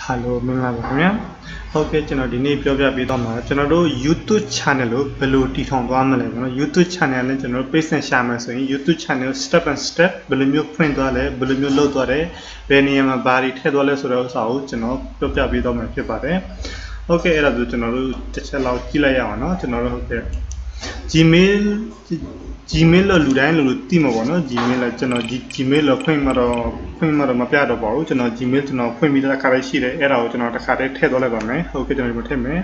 Hello, Myanmar. Okay, channel di ni pyoya pi taw ma channel do YouTube channel lo belo ti thong twa ma le no YouTube channel ne channel page ne sha ma so yin YouTube channel step and step belo myo phwint twa le belo myo lou twa de be niya ma ba ri the twa le so da usa ko channel pyoya pi taw ma phit pa de Okay အဲ့ဒါဆိုကျွန်တော်တို့တစ်ချက်လောက်ကြည့်လိုက်ရအောင်เนาะကျွန်တော်တို့ဟုတ်ကဲ့ Gmail လို့လူတိုင်းလို့သိမှာပေါ့နော် Gmail လို့ကျွန်တော် Gmail လို့ဖွင့်မှာတော့မပြတော့ပါဘူးကျွန်တော် Gmail ကျွန်တော်ဖွင့်ပြီးတဲ့ခါလေးရှိတယ်အဲ့ဒါကိုကျွန်တော်တစ်ခါတည်းထည့်သွားလိုက်ပါမယ်ဟုတ်ကဲ့ကျွန်တော်ဒီမှာထည့်မယ်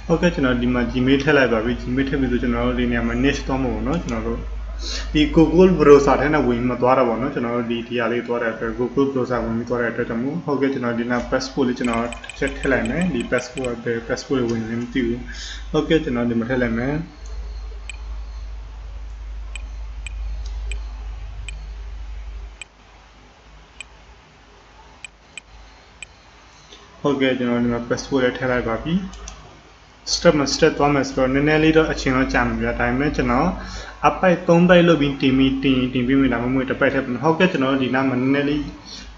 ဟုတ်ကဲ့ကျွန်တော်ဒီမှာ Gmail ထည့်လိုက်ပါပြီ Gmail ထည့်ပြီးဆိုကျွန်တော်တို့ဒီနေရာမှာ next သွားမှာပေါ့နော်ကျွန်တော်တို့ဒီ Google browser ထဲနဲ့ဝင်မသွားတာပေါ့နော်ကျွန်တော်တို့ဒီဟာလေးသွားတဲ့အတွက် Google browser ဝင်ပြီးသွားတဲ့အတွက်ကြောင့်မို့ဟုတ်ကဲ့ကျွန်တော်ဒီနာ passport လေးကျွန်တော်ချက်ထည့်လိုက်မယ်ဒီ passport ပဲ passport ဝင်နေမသိဘူးဟုတ်ကဲ့ကျွန်တော်ဒီမှာထည့်လိုက်မယ်ဟုတ်ကဲ့ကျွန်တော်ဒီမှာ passport လေးထည့်လိုက်ပါပြီstep by step သွားမယ်ဆိုတော့နည်းနည်းလေးတော့အချိန်တော့ကြာမှာပြဒါပေမဲ့ကျွန်တော်အပိုက်3ပိုက်လုပ်ပြီးတင်ပြီးမိလာမမွေးတစ်ပိုက်ထည့်ဟုတ်ကဲ့ကျွန်တော်ဒီနားမှာနည်းနည်းလေး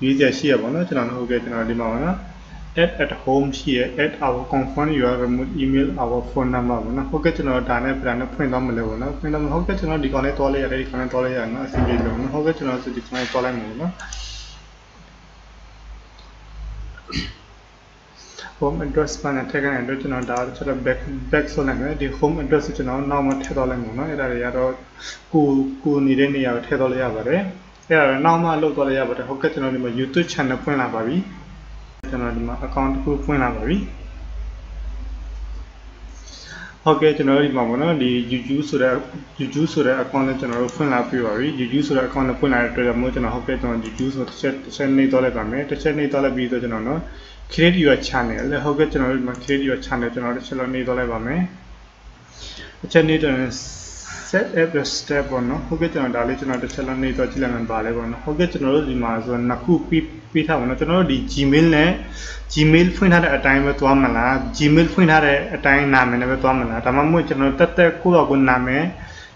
ရေးစရာရှိရပါတော့ကျွန်တော်ဟုတ်ကဲ့ကျွန်တော်ဒီမှာပါနော် add at home ရှိရ add our confirm your remote email our phone number ပါနော်ဟုတ်ကဲ့ကျွန်တော်ဒါနဲ့ပြန်နဲ့ဖွင့်သွားမလို့နော်ဖွင့်တော့ဟုတ်ကဲ့ကျွန်တော်ဒီကောင်လေးတွားလိုက်ရတယ်ဒီကောင်လေးတွားလိုက်ရနော်အဆင်ပြေလို့နော်ဟုတ်ကဲ့ကျွန်တော်ဒီကောင်လေးတွားလိုက်မှာနော်home address ပါနဲ့ထည့်ခိုင်းတယ်ကျွန်တော်ဒါချက်တော့ back ဆိုလိုက်မယ်ဒီ home address ကိုကျွန်တော်နောက်မှထည့်တော့လိုက်မှာနော်အဲ့ဒါတွေကတော့ကိုနေတဲ့နေရာကိုထည့်တော့လိုက်ရပါတယ်အဲ့ဒါနောက်မှလုပ်တော့လိုက်ရပါတယ်ဟုတ်ကဲ့ကျွန်တော်ဒီမှာ YouTube channel ဖွင့်လာပါပြီကျွန်တော်ဒီမှာ account တစ်ခုဖွင့်လာပါပြီဟုတ်ကဲ့ကျွန်တော်ဒီမှာပေါ့နော်ဒီ YouTube ဆိုတဲ့ account နဲ့ကျွန်တော်တို့ဖွင့်လာပြပါပြီ YouTube ဆိုတဲ့ account နဲ့ဖွင့်လာတဲ့အတွက်ကြောင့်မို့ကျွန်တော်ဟုတ်ကဲ့ကျွန်တော် YouTube ဆိုတစ်ချက်နေတော့လိုက်ပါမယ်တစ်ချက်နေတော့လိုက်ပြီးတော့ကျွန်တော်နော်create your channel လေဟုတ်ကဲ့ကျွန်တော်တို့မှာ create your channel ကျွန်တော်တို့ချက်လို့နေတော့လိုက်ပါမယ်အချက်နေတော့ set up the step ပေါ့နော်ဟုတ်ကဲ့ကျွန်တော်ဒါလေးကျွန်တော်တစ်ချက်လို့နေတော့ကြည့်လိုက်မှပါလဲပေါ့နော်ဟုတ်ကဲ့ကျွန်တော်တို့ဒီမှာဆိုနှစ်ခုပြီးထားပါတော့ကျွန်တော်တို့ဒီ Gmail နဲ့ Gmail ဖွင့်ထားတဲ့အတိုင်းပဲသွားမလား Gmail ဖွင့်ထားတဲ့အတိုင်းနာမည်နဲ့ပဲသွားမလားဒါမှမဟုတ်ကျွန်တော်တက်ကိုယ့်ကိုနာမည်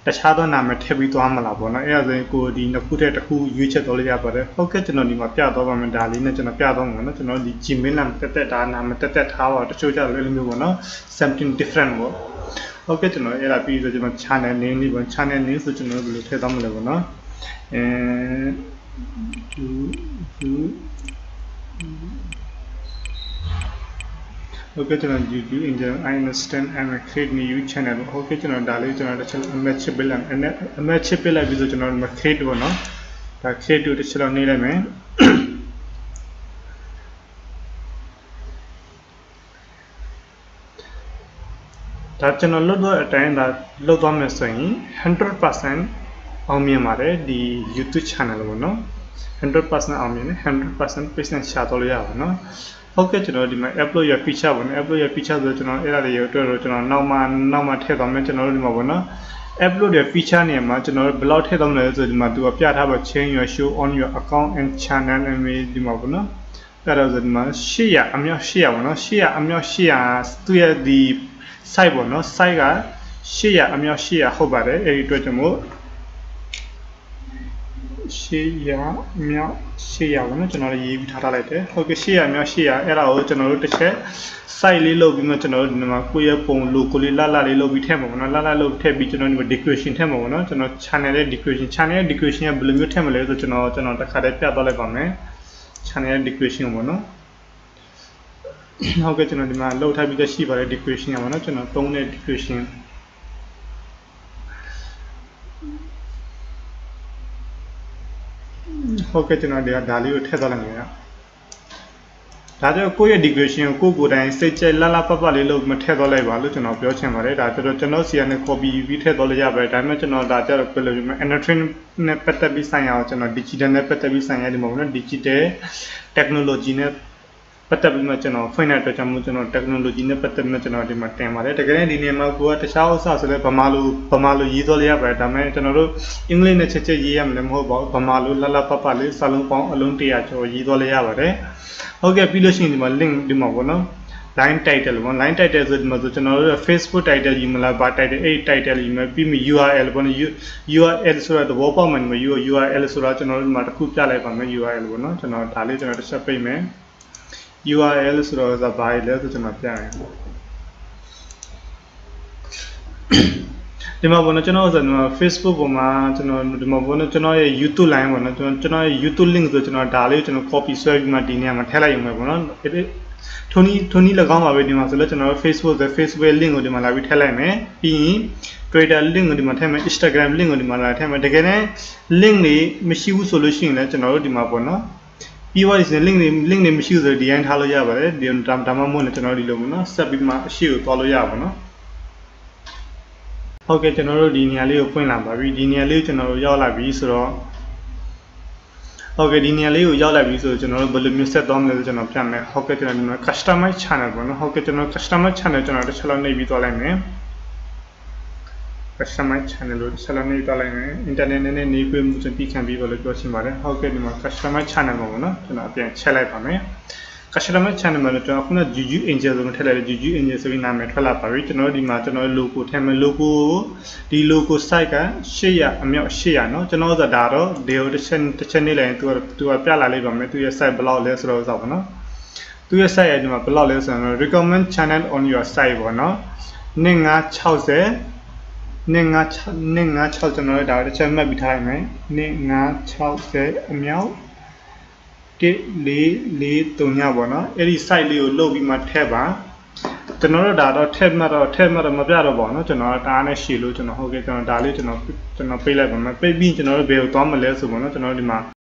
တခြားသောနာမည်ထည့်ပြီးသွားမလားပေါ့နော်အဲ့ဒါဆိုရင်ကိုဒီနှစ်ခုတည်းတစ်ခုရွေးချက်တော့လိုက်ရပါတယ်ဟုတ်ကဲ့ကျွန်တော်ဒီမှာပြတော့ပါမယ်ဒါလေးနဲ့ကျွန်တော်ပြတော့မှာနော်ကျွန်တော်ဒီ Gmail နာမည်တက်ဒါနာမည်တက်ထားပါတချို့ကျတော့လည်းမျိုးပေါ့နော် something different ပေါ့ဟုတ်ကဲ့ကျွန်တော်အဲ့ဒါပြီးဆိုကျွန်တော် channel name လေးပေါ့ channel name ဆိုကျွန်တော်ဘယ်လိုထည့်သွားမလဲပေါ့နော်Okay, channel YouTube in general, I understand I'm a create new channel. Okay, channel daily channel matchable and matchable video channel create one. That create to channel name me. That channel load attain that load on me saying 100% on Myanmar the YouTube channel one. 100% on me 100% business chat all ya no.ဟုတ်ကဲ့ကျွန်တော်ဒီမှာ upload your picture ပေါ့နော် upload your picture ဆိုကျွန်တော်အဲ့ဒါတွေအတွက်တော့ကျွန်တော်နောက်မှထည့်သွားမယ်ကျွန်တော်တို့ဒီမှာပေါ့နော် upload your picture နေရာမှာကျွန်တော်ဘယ်လောက်ထည့်သွားမလဲဆိုဒီမှာသူကပြထားပါ change your show on your account and channel နဲ့ဒီမှာပေါ့နော်အဲ့ဒါဆိုဒီမှာ800အမြောက်800ပေါ့နော်800အမြောက်800သူရဲ့ဒီ site ပေါ့နော် site က800အမြောက်800ဟုတ်ပါတယ်အဲ့ဒီအတွက်ကျွန်တော်800မြောက်800ပေါ့နော်ကျွန်တော်ရေးပြီးထားလိုက်တယ်ဟုတ်ကဲ့800မြောက်800အဲ့ဒါကိုကျွန်တော်တို့တစ်ချက် site လေးလုပ်ပြီးမှကျွန်တော်တို့ဒီမှာကိုယ့်ရဲ့ပုံ logo လေးလှလေးလုပ်ပြီးထည့်မှာပေါ့နော်လှလုပ်ထည့်ပြီးကျွန်တော်ဒီမှာ decoration ထည့်မှာပေါ့နော်ကျွန်တော် channel ရဲ့ decoration ကဘယ်လိုမျိုးထည့်မလဲဆိုကျွန်တော်တစ်ခါတည်းပြသွားလိုက်ပါမယ် channel ရဲ့ decoration ပေါ့နော်ဟုတ်ကဲ့ကျွန်တော်ဒီမှာလုပ်ထားပြီးသားရှိပါတယ် decoration ပေါ့နော်ကျွန်တော်သုံးတဲ့ decorationဟုတ်ကဲ့ကျွန်တော်ဒါလေးကိုထည့်သွားလိုက်မယ်။ဒါကြောင့်ကိုယ့်ရဲ့ decoration ကိုကိုယ်တိုင်စိတ်ကြိုက်လှပလေးလုပ်မထည့်သွားလိုက်ပါလို့ကျွန်တော်ပြောချင်ပါတယ်။ဒါကျတော့ကျွန်တော်ဆီကနေ copy ပြီးထည့်သွားလို့ရပါတယ်။ဒါပေမဲ့ကျွန်တော်ဒါကျတော့ပြလို့ပြမယ် Android နဲ့ပတ်သက်ပြီးဆိုင်ရာကိုကျွန်တော် digital နဲ့ပတ်သက်ပြီးဆိုင်ရာဒီမှာပေါ့နော် digital technology နဲ့ပတ်သက်ပြီးမှကျွန်တော်ဖွင့်တဲ့အတွက်ကြောင့်မို့ကျွန်တော် technology နဲ့ပတ်သက်ပြီးကျွန်တော်ဒီမှာတင်ပါတယ်တကယ်လည်းဒီနေရာမှာကိုကတခြားဥစ္စာဆိုလဲဗမာလိုရေးသွားလို့ရပါတယ်ဒါပေမဲ့ကျွန်တော်တို့အင်္ဂလိပ်နဲ့ချက်ရေးရမှာလည်းမဟုတ်ပါဘူးဗမာလိုလှပလေးစာလုံးပေါင်းအလုံး100ကျော်ရေးသွားလို့ရပါတယ်ဟုတ်ကဲ့ပြီးလို့ရှိရင်ဒီမှာ link ဒီမှာပေါ့နော် line title 1 line title ဆိုဒီမှာဆိုကျွန်တော်တို့ Facebook title ယူမလားဘာ title 8 title ယူမယ်ပြီးမှ URL ပေါ့နော် URL ဆိုတာသဘောပေါက်မှန်မှာ URL ဆိုတာကျွန်တော်တို့ဒီမှာတစ်ခုပြလိုက်ပါမယ် URL ပေါ့နော်ကျွန်တော်ဒါလေးကျွန်တော်တစ်ချက်ပိတ်မယ် URL ဆိုတော့ဘာလဲဆိုကျွန်တော်ပြရအောင်ဒီမှာပေါ့နော်ကျွန်တော်ဆိုတော့ Facebook ပေါ်မှာကျွန်တော်ဒီမှာပေါ့နော်ကျွန်တော်ရဲ့ YouTube line ပေါ့နော်ကျွန်တော်ရဲ့ YouTube link ဆိုကျွန်တော်ဒါလေးကျွန်တော် copy ဆွဲပြီးမှဒီနေရာမှာထည့်လိုက်ရုံပဲပေါ့နော်ထုံနီ၎င်းပါပဲဒီမှာဆိုတော့ကျွန်တော် Facebook link ကိုဒီမှာလာပြီးထည့်လိုက်မယ်ပြီးရင် Twitter link ကိုဒီမှာထည့်မယ် Instagram link ကိုဒီမှာလာထည့်မယ်တကယ်တမ်း link တွေမရှိဘူးဆိုလို့ရှိရင်လည်းကျွန်တော်တို့ဒီမှာပေါ့နော်ပြီးသွားပြီဆိုရင် link တွေမရှိဘူးဆိုတော့ဒီတိုင်းထားလို့ရပါတယ်ဒီဒါမှမဟုတ်လည်းကျွန်တော်တို့ဒီလိုပေါ့နော်ဆက်ပြီးမှအရှိကိုသွားလို့ရပါနော်ဟုတ်ကဲ့ကျွန်တော်တို့ဒီနေရာလေးကိုဖွင့်လာပါပြီဒီနေရာလေးကိုကျွန်တော်တို့ရောက်လာပြီဆိုတော့ဟုတ်ကဲ့ဒီနေရာလေးကိုရောက်လာပြီဆိုတော့ကျွန်တော်တို့ဘယ်လိုမျိုးဆက်သွားမလဲဆိုကျွန်တော်ပြမယ်ဟုတ်ကဲ့ကျွန်တော်ဒီမှာ customer channel ပေါ့နော်ဟုတ်ကဲ့ကျွန်တော် customer channel ကျွန်တော်တစ်ချက်လောက်နှိပ်ပြီးသွားလိုက်မယ် customer channel လို့တစ်ချက်လောက်နှိပ်သွားလိုက်မယ် internet နဲ့နေခွင့်မှုကျွန်တော်ပြီးခံပြီးလို့ပြောချင်ပါတယ်ဟုတ်ကဲ့ဒီမှာ customer channel ပေါ့နော်ကျွန်တော်အပြန်ချက်လိုက်ပါမယ်customer channel မှာကျွန်တော်ခုန Juju Angel ဆိုထည့်လိုက်တယ် Juju Angel ဆိုပြီးနာမည်ထွက်လာပါပြီကျွန်တော်ဒီမှာကျွန်တော် logo ထည့်မယ် logo ဒီ logo site က800အမြောက်800เนาะကျွန်တော်ဆိုဒါတော့ဒီကိုတစ်ချက်နေလိုက်ရင်သူကပြလာလိုက်ပါမယ်သူရဲ့ site ဘယ်လောက်လဲဆိုတော့ဆိုပါเนาะသူရဲ့ site ရဲ့ဒီမှာဘယ်လောက်လဲဆိုတော့ recommend channel on your site ပေါ့เนาะ2560 2560ကျွန်တော်ဒါတစ်ချက်မှတ်ပြီးထားလိုက်မယ်2560အမြောက်14439ပေါ့နော်အဲ့ဒီ site လေးကိုလုတ်ပြီးမှထည့်ပါကျွန်တော်တို့ဒါတော့ထည့်မှတော့မပြတော့ပါဘူးเนาะကျွန်တော်ဒါနဲ့ရှည်လို့ကျွန်တော်ဟုတ်ကဲ့ကျွန်တော်ဒါလေးကျွန်တော်ပိတ်လိုက်ပါမယ်ပိတ်ပြီးကျွန်တော်တို့ဘယ်ကိုသွားမလဲဆိုပေါ့နော်ကျွန်တော်တို့ဒီမှာ